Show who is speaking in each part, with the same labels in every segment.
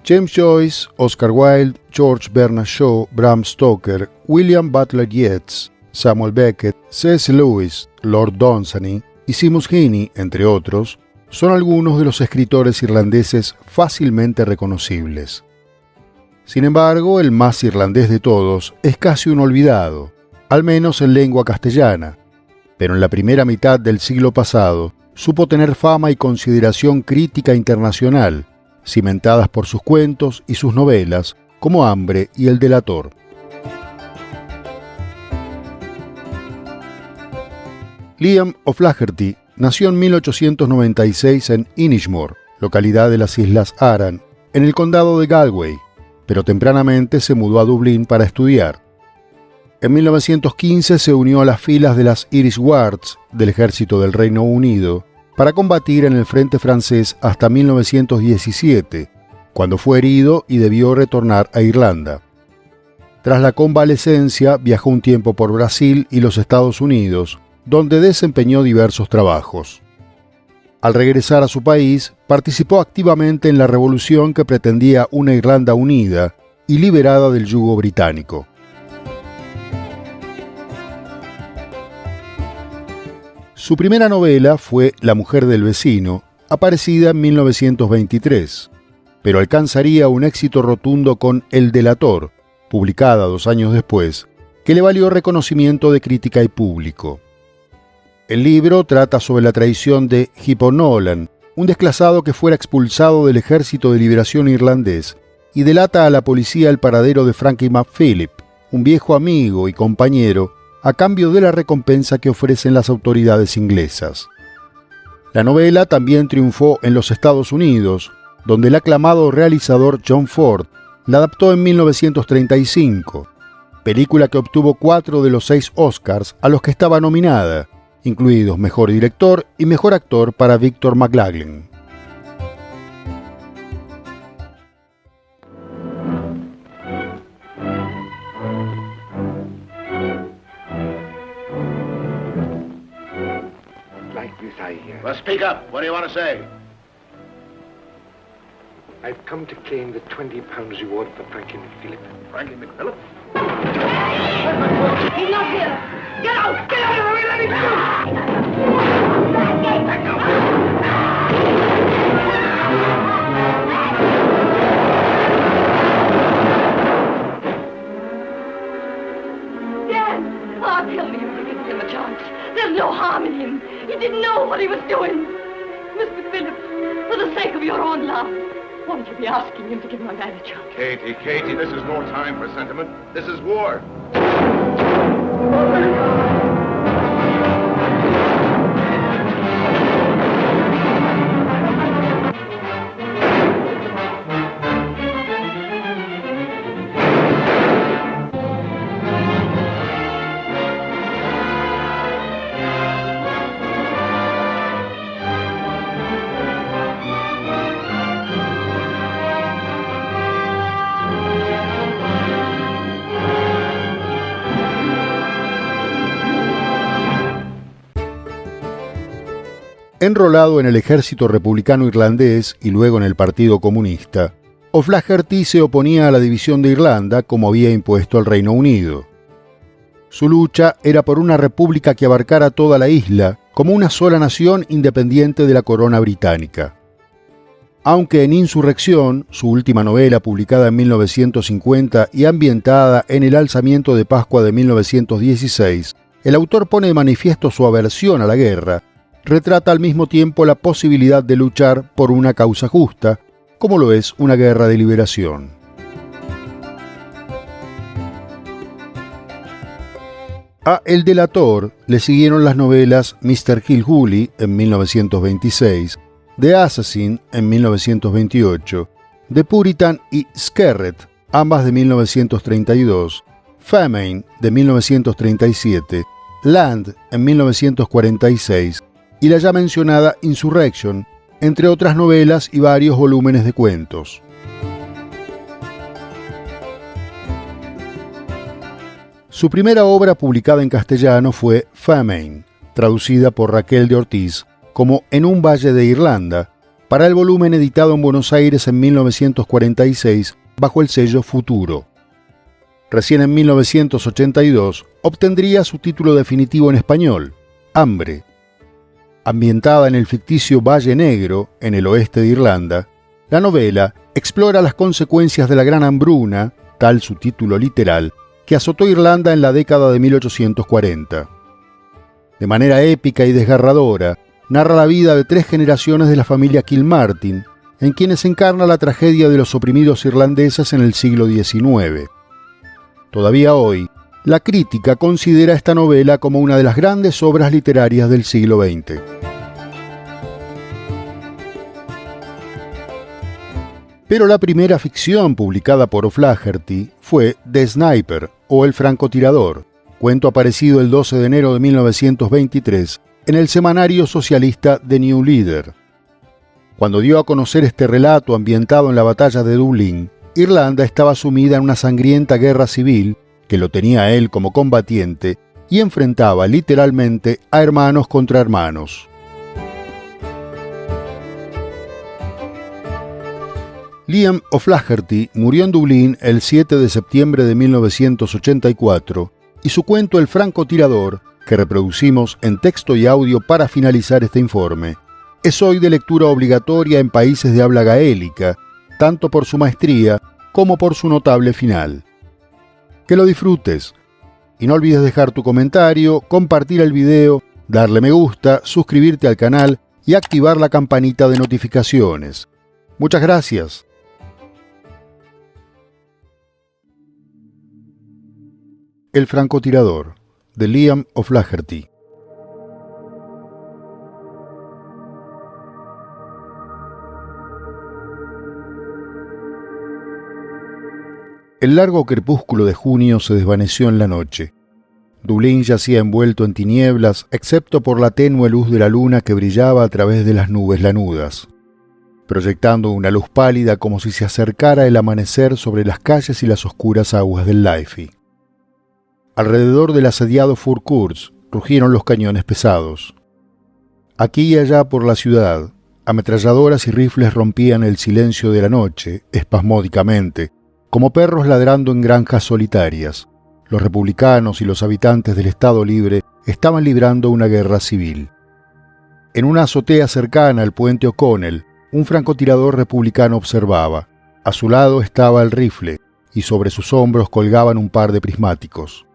Speaker 1: James Joyce, Oscar Wilde, George Bernard Shaw, Bram Stoker, William Butler Yeats, Samuel Beckett, C.S. Lewis, Lord Dunsany y Seamus Heaney, entre otros, son algunos de los escritores irlandeses fácilmente reconocibles. Sin embargo, el más irlandés de todos es casi un olvidado, al menos en lengua castellana, pero en la primera mitad del siglo pasado supo tener fama y consideración crítica internacional, cimentadas por sus cuentos y sus novelas, como Hambre y El delator. Liam O'Flaherty nació en 1896 en Inishmore, localidad de las Islas Aran, en el condado de Galway, pero tempranamente se mudó a Dublín para estudiar. En 1915 se unió a las filas de las Irish Guards del ejército del Reino Unido para combatir en el frente francés hasta 1917, cuando fue herido y debió retornar a Irlanda. Tras la convalecencia, viajó un tiempo por Brasil y los Estados Unidos, donde desempeñó diversos trabajos. Al regresar a su país, participó activamente en la revolución que pretendía una Irlanda unida y liberada del yugo británico. Su primera novela fue La mujer del vecino, aparecida en 1923, pero alcanzaría un éxito rotundo con El delator, publicada 2 años después, que le valió reconocimiento de crítica y público. El libro trata sobre la traición de Hugh O'Nolan, un desclasado que fuera expulsado del Ejército de Liberación irlandés, y delata a la policía el paradero de Frankie McPhilip, un viejo amigo y compañero, a cambio de la recompensa que ofrecen las autoridades inglesas. La novela también triunfó en los Estados Unidos, donde el aclamado realizador John Ford la adaptó en 1935, película que obtuvo 4 de los 6 Oscars a los que estaba nominada, incluidos Mejor Director y Mejor Actor para Victor McLaglen.
Speaker 2: Well, speak up. What do you want to say?
Speaker 3: I've come to claim the £20 reward for Frankie McPhilip.
Speaker 2: Frankie McPhilip?
Speaker 4: He's not here! Get out! Get out of the way! Let me Dan! Oh, tell me you give him a chance. There's no harm in him. He didn't know what he was doing. Mr. Phillips, for the sake of your own love, won't you be asking him to give my dad a chance?
Speaker 2: Katie, this is no time for sentiment. This is war.
Speaker 1: Enrolado en el ejército republicano irlandés y luego en el Partido Comunista, O'Flaherty se oponía a la división de Irlanda como había impuesto el Reino Unido. Su lucha era por una república que abarcara toda la isla como una sola nación independiente de la corona británica. Aunque en Insurrección, su última novela publicada en 1950 y ambientada en el alzamiento de Pascua de 1916, el autor pone de manifiesto su aversión a la guerra, retrata al mismo tiempo la posibilidad de luchar por una causa justa, como lo es una guerra de liberación. A El delator le siguieron las novelas Mr. Kilhooly en 1926, The Assassin en 1928, The Puritan y Skerret, ambas de 1932, Famine de 1937, Land en 1946, y la ya mencionada Insurrection, entre otras novelas y varios volúmenes de cuentos. Su primera obra publicada en castellano fue Famine, traducida por Raquel de Ortiz como En un valle de Irlanda, para el volumen editado en Buenos Aires en 1946 bajo el sello Futuro. Recién en 1982 obtendría su título definitivo en español, Hambre. Ambientada en el ficticio Valle Negro, en el oeste de Irlanda, la novela explora las consecuencias de la gran hambruna, tal su título literal, que azotó Irlanda en la década de 1840. De manera épica y desgarradora, narra la vida de 3 generaciones de la familia Kilmartin, en quienes encarna la tragedia de los oprimidos irlandeses en el siglo XIX. Todavía hoy, la crítica considera esta novela como una de las grandes obras literarias del siglo XX. Pero la primera ficción publicada por O'Flaherty fue The Sniper, o El francotirador, cuento aparecido el 12 de enero de 1923 en el semanario socialista The New Leader. Cuando dio a conocer este relato ambientado en la batalla de Dublín, Irlanda estaba sumida en una sangrienta guerra civil que lo tenía a él como combatiente y enfrentaba literalmente a hermanos contra hermanos. Liam O'Flaherty murió en Dublín el 7 de septiembre de 1984 y su cuento El francotirador, que reproducimos en texto y audio para finalizar este informe, es hoy de lectura obligatoria en países de habla gaélica, tanto por su maestría como por su notable final. Que lo disfrutes y no olvides dejar tu comentario, compartir el video, darle me gusta, suscribirte al canal y activar la campanita de notificaciones. Muchas gracias. El francotirador, de Liam O'Flaherty. El largo crepúsculo de junio se desvaneció en la noche. Dublín yacía envuelto en tinieblas, excepto por la tenue luz de la luna que brillaba a través de las nubes lanudas, proyectando una luz pálida como si se acercara el amanecer sobre las calles y las oscuras aguas del Liffey. Alrededor del asediado Fourcourts rugieron los cañones pesados. Aquí y allá por la ciudad, ametralladoras y rifles rompían el silencio de la noche, espasmódicamente, como perros ladrando en granjas solitarias. Los republicanos y los habitantes del Estado Libre estaban librando una guerra civil. En una azotea cercana al puente O'Connell, un francotirador republicano observaba. A su lado estaba el rifle, y sobre sus hombros colgaban un par de prismáticos.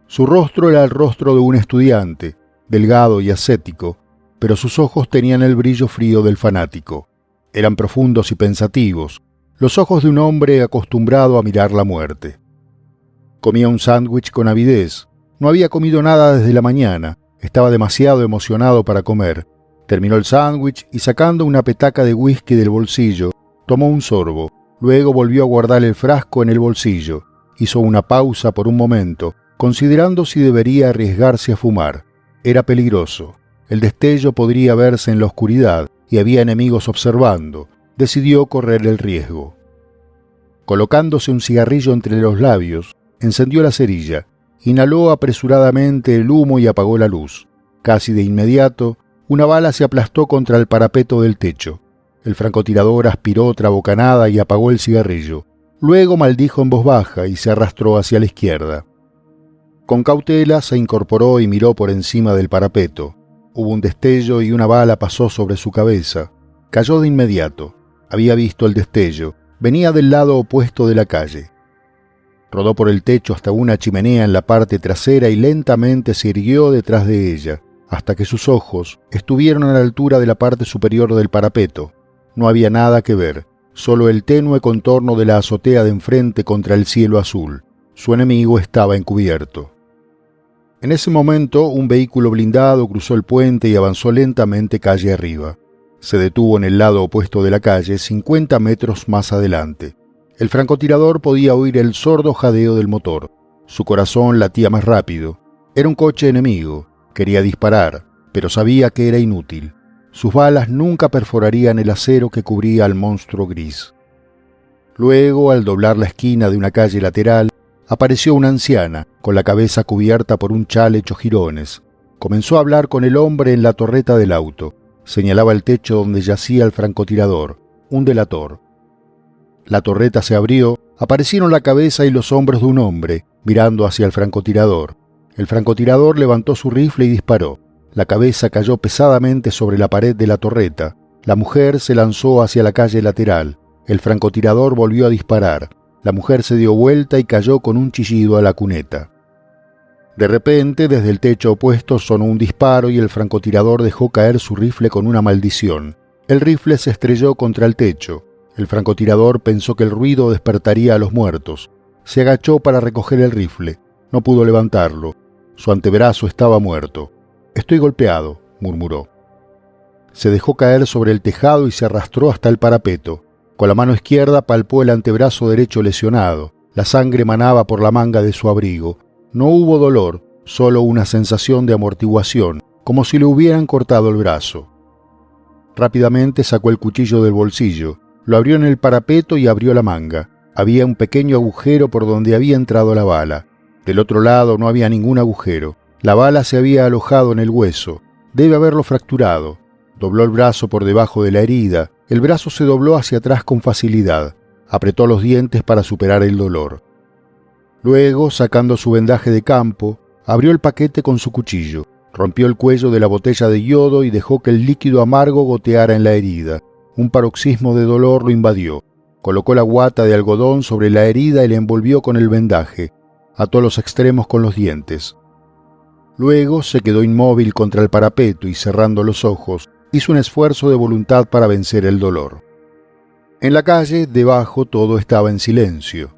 Speaker 1: Su rostro era el rostro de un estudiante, delgado y ascético, pero sus ojos tenían el brillo frío del fanático. Eran profundos y pensativos, los ojos de un hombre acostumbrado a mirar la muerte. Comía un sándwich con avidez. No había comido nada desde la mañana, estaba demasiado emocionado para comer. Terminó el sándwich y sacando una petaca de whisky del bolsillo, tomó un sorbo. Luego volvió a guardar el frasco en el bolsillo. Hizo una pausa por un momento, considerando si debería arriesgarse a fumar. Era peligroso. El destello podría verse en la oscuridad y había enemigos observando. Decidió correr el riesgo. Colocándose un cigarrillo entre los labios, encendió la cerilla, inhaló apresuradamente el humo y apagó la luz. Casi de inmediato, una bala se aplastó contra el parapeto del techo. El francotirador aspiró otra bocanada y apagó el cigarrillo. Luego maldijo en voz baja y se arrastró hacia la izquierda. Con cautela se incorporó y miró por encima del parapeto. Hubo un destello y una bala pasó sobre su cabeza. Cayó de inmediato. Había visto el destello. Venía del lado opuesto de la calle. Rodó por el techo hasta una chimenea en la parte trasera y lentamente se irguió detrás de ella, hasta que sus ojos estuvieron a la altura de la parte superior del parapeto. No había nada que ver, solo el tenue contorno de la azotea de enfrente contra el cielo azul. Su enemigo estaba encubierto. En ese momento, un vehículo blindado cruzó el puente y avanzó lentamente calle arriba. Se detuvo en el lado opuesto de la calle, 50 metros más adelante. El francotirador podía oír el sordo jadeo del motor. Su corazón latía más rápido. Era un coche enemigo. Quería disparar, pero sabía que era inútil. Sus balas nunca perforarían el acero que cubría al monstruo gris. Luego, al doblar la esquina de una calle lateral, apareció una anciana, con la cabeza cubierta por un chal hecho jirones. Comenzó a hablar con el hombre en la torreta del auto. Señalaba el techo donde yacía el francotirador, un delator. La torreta se abrió, aparecieron la cabeza y los hombros de un hombre, mirando hacia el francotirador. El francotirador levantó su rifle y disparó. La cabeza cayó pesadamente sobre la pared de la torreta. La mujer se lanzó hacia la calle lateral. El francotirador volvió a disparar. La mujer se dio vuelta y cayó con un chillido a la cuneta. De repente, desde el techo opuesto sonó un disparo y el francotirador dejó caer su rifle con una maldición. El rifle se estrelló contra el techo. El francotirador pensó que el ruido despertaría a los muertos. Se agachó para recoger el rifle. No pudo levantarlo. Su antebrazo estaba muerto. «Estoy golpeado», murmuró. Se dejó caer sobre el tejado y se arrastró hasta el parapeto. Con la mano izquierda palpó el antebrazo derecho lesionado. La sangre manaba por la manga de su abrigo. No hubo dolor, solo una sensación de amortiguación, como si le hubieran cortado el brazo. Rápidamente sacó el cuchillo del bolsillo, lo abrió en el parapeto y abrió la manga. Había un pequeño agujero por donde había entrado la bala. Del otro lado no había ningún agujero. La bala se había alojado en el hueso. Debe haberlo fracturado. Dobló el brazo por debajo de la herida. El brazo se dobló hacia atrás con facilidad. Apretó los dientes para superar el dolor. Luego, sacando su vendaje de campo, abrió el paquete con su cuchillo. Rompió el cuello de la botella de yodo y dejó que el líquido amargo goteara en la herida. Un paroxismo de dolor lo invadió. Colocó la guata de algodón sobre la herida y la envolvió con el vendaje. Ató los extremos con los dientes. Luego se quedó inmóvil contra el parapeto y, cerrando los ojos, hizo un esfuerzo de voluntad para vencer el dolor. En la calle, debajo, todo estaba en silencio.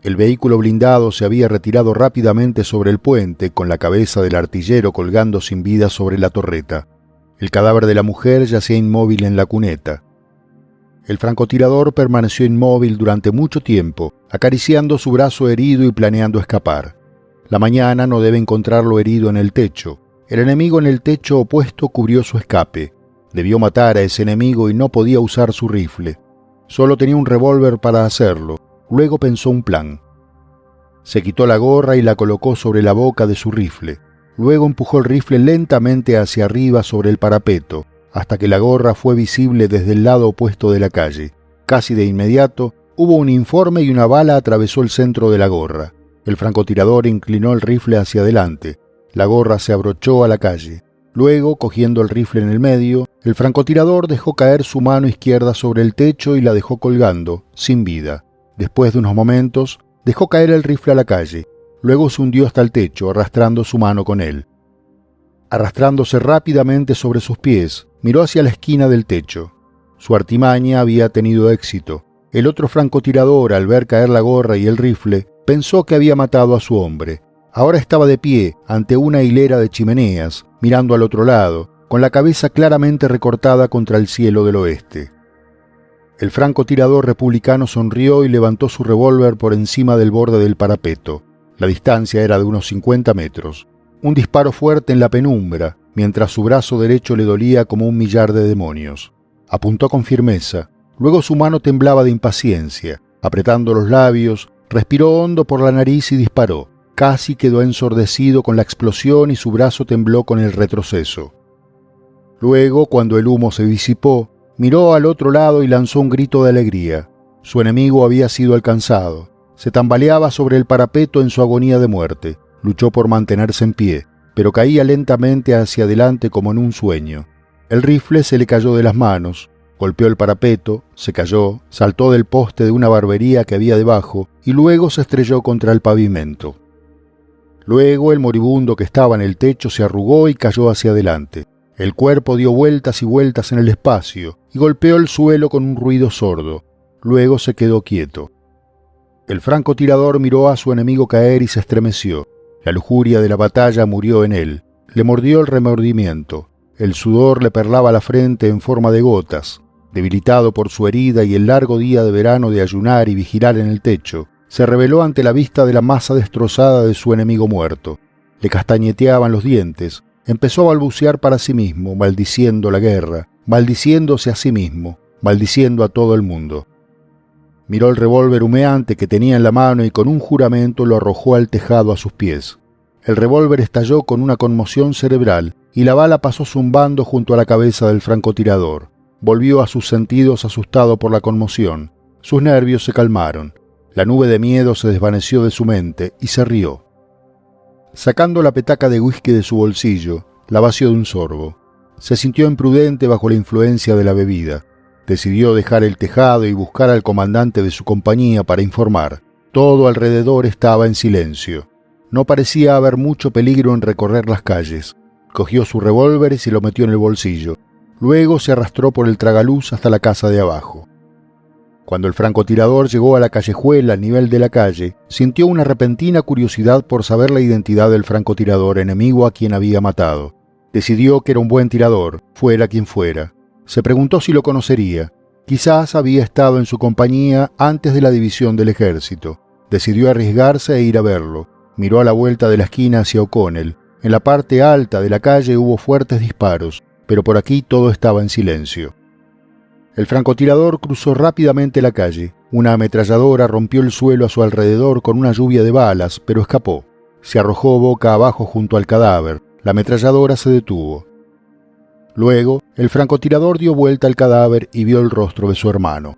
Speaker 1: El vehículo blindado se había retirado rápidamente sobre el puente, con la cabeza del artillero colgando sin vida sobre la torreta. El cadáver de la mujer yacía inmóvil en la cuneta. El francotirador permaneció inmóvil durante mucho tiempo, acariciando su brazo herido y planeando escapar. La mañana no debe encontrarlo herido en el techo. El enemigo en el techo opuesto cubrió su escape. Debió matar a ese enemigo y no podía usar su rifle. Solo tenía un revólver para hacerlo. Luego pensó un plan. Se quitó la gorra y la colocó sobre la boca de su rifle. Luego empujó el rifle lentamente hacia arriba sobre el parapeto, hasta que la gorra fue visible desde el lado opuesto de la calle. Casi de inmediato, hubo un informe y una bala atravesó el centro de la gorra. El francotirador inclinó el rifle hacia adelante. La gorra se abrochó a la calle. Luego, cogiendo el rifle en el medio, el francotirador dejó caer su mano izquierda sobre el techo y la dejó colgando, sin vida. Después de unos momentos, dejó caer el rifle a la calle. Luego se hundió hasta el techo, arrastrando su mano con él. Arrastrándose rápidamente sobre sus pies, miró hacia la esquina del techo. Su artimaña había tenido éxito. El otro francotirador, al ver caer la gorra y el rifle, pensó que había matado a su hombre. Ahora estaba de pie, ante una hilera de chimeneas, mirando al otro lado, con la cabeza claramente recortada contra el cielo del oeste. El francotirador republicano sonrió y levantó su revólver por encima del borde del parapeto. La distancia era de unos 50 metros. Un disparo fuerte en la penumbra, mientras su brazo derecho le dolía como un millar de demonios. Apuntó con firmeza. Luego su mano temblaba de impaciencia. Apretando los labios, respiró hondo por la nariz y disparó. Casi quedó ensordecido con la explosión y su brazo tembló con el retroceso. Luego, cuando el humo se disipó, miró al otro lado y lanzó un grito de alegría. Su enemigo había sido alcanzado. Se tambaleaba sobre el parapeto en su agonía de muerte. Luchó por mantenerse en pie, pero caía lentamente hacia adelante como en un sueño. El rifle se le cayó de las manos. Golpeó el parapeto, se cayó, saltó del poste de una barbería que había debajo y luego se estrelló contra el pavimento. Luego el moribundo que estaba en el techo se arrugó y cayó hacia adelante. El cuerpo dio vueltas y vueltas en el espacio y golpeó el suelo con un ruido sordo. Luego se quedó quieto. El francotirador miró a su enemigo caer y se estremeció. La lujuria de la batalla murió en él. Le mordió el remordimiento. El sudor le perlaba la frente en forma de gotas. Debilitado por su herida y el largo día de verano de ayunar y vigilar en el techo, se rebeló ante la vista de la masa destrozada de su enemigo muerto. Le castañeteaban los dientes. Empezó a balbucear para sí mismo, maldiciendo la guerra, maldiciéndose a sí mismo, maldiciendo a todo el mundo. Miró el revólver humeante que tenía en la mano y con un juramento lo arrojó al tejado a sus pies. El revólver estalló con una conmoción cerebral y la bala pasó zumbando junto a la cabeza del francotirador. Volvió a sus sentidos asustado por la conmoción. Sus nervios se calmaron. La nube de miedo se desvaneció de su mente y se rió. Sacando la petaca de whisky de su bolsillo, la vació de un sorbo. Se sintió imprudente bajo la influencia de la bebida. Decidió dejar el tejado y buscar al comandante de su compañía para informar. Todo alrededor estaba en silencio. No parecía haber mucho peligro en recorrer las calles. Cogió su revólver y se lo metió en el bolsillo. Luego se arrastró por el tragaluz hasta la casa de abajo. Cuando el francotirador llegó a la callejuela al nivel de la calle, sintió una repentina curiosidad por saber la identidad del francotirador enemigo a quien había matado. Decidió que era un buen tirador, fuera quien fuera. Se preguntó si lo conocería. Quizás había estado en su compañía antes de la división del ejército. Decidió arriesgarse e ir a verlo. Miró a la vuelta de la esquina hacia O'Connell. En la parte alta de la calle hubo fuertes disparos, pero por aquí todo estaba en silencio. El francotirador cruzó rápidamente la calle. Una ametralladora rompió el suelo a su alrededor con una lluvia de balas, pero escapó. Se arrojó boca abajo junto al cadáver. La ametralladora se detuvo. Luego, el francotirador dio vuelta al cadáver y vio el rostro de su hermano.